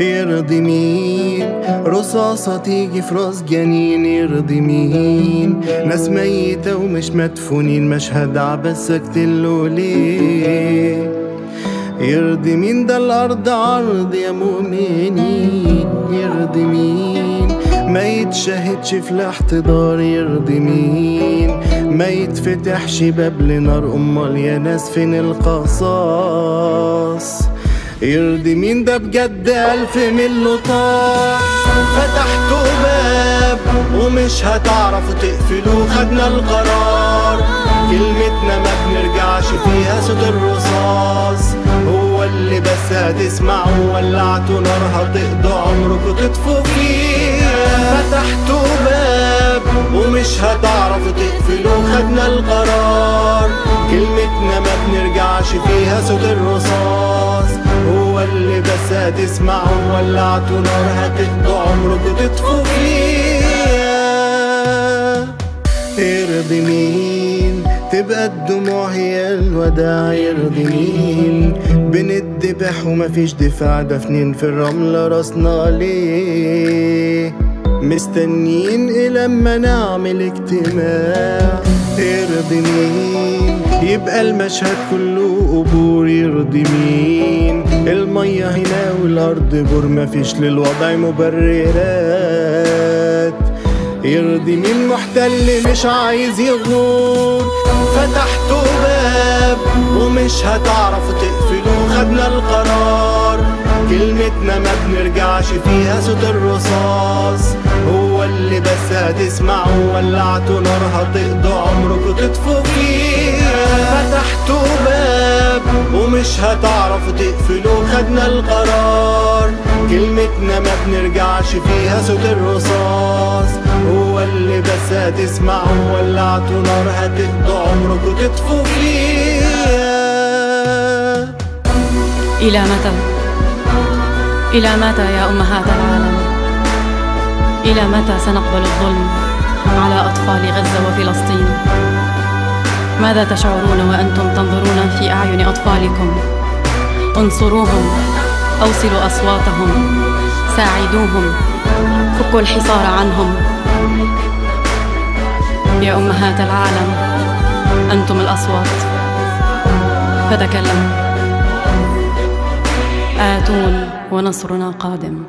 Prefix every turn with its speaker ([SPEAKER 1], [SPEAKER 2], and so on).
[SPEAKER 1] يرضي مين؟ رصاصة تيجي في راس جنين. يرضي مين؟ ناس ميتة ومش مدفونين، مشهد عبس اقتله ليه؟ يرضي مين؟ ده الأرض عرض يا مؤمنين. يرضي مين؟ ما يتشهدش في الاحتضار. يرضي مين؟ ما يتفتحش باب لنار. أمال يا ناس فين القصاص؟ يرضي مين؟ ده بجد ألف ملو طار. فتحتوا باب ومش هتعرفوا تقفلوه، خدنا القرار كلمتنا ما بنرجعش فيها. صوت الرصاص هو اللي بس هتسمعوا، ولعتوا نار هتقضوا عمركوا تطفوا فيها. فتحتوا باب ومش هتعرفوا تقفلوه، خدنا القرار كلمتنا ما بنرجعش فيها. صوت الرصاص هو اللي بس هتسمعوا، ولعتوا نار هتقضوا عمركوا تطفوا فيها. يرضي مين؟ تبقى الدموع هي الوداع. يرضي مين؟ بنتذبح ومفيش دفاع، دفنين في الرملة راسنا ليه؟ مستنيين إلى لما نعمل اجتماع. يرضي مين؟ يبقى المشهد كله قبور. يرضي مين؟ المية هنا والأرض بور، مفيش للوضع مبررات. يرضي مين؟ محتل مش عايز يغور. فتحتوا باب ومش هتعرفوا تقفلوه، خدنا القرار كلمتنا ما بنرجعش فيها. صوت الرصاص هو اللي بس هتسمعوا، ولعتوا نار هتقضوا عمركوا تطفوا فيها. فتحتوا باب ومش هتعرفوا تقفلوه، خدنا القرار كلمتنا ما بنرجعش فيها. صوت الرصاص هو اللي بس هتسمعوا، ولعتوا نار هتقضوا عمركوا تطفوا فيها.
[SPEAKER 2] إلى متى؟ إلى متى يا أمهات العالم؟ إلى متى سنقبل الظلم على أطفال غزة وفلسطين؟ ماذا تشعرون وأنتم تنظرون في أعين أطفالكم؟ انصروهم، أوصلوا أصواتهم، ساعدوهم، فكوا الحصار عنهم. يا أمهات العالم، أنتم الأصوات، فتكلموا. آتون ونصرنا قادم.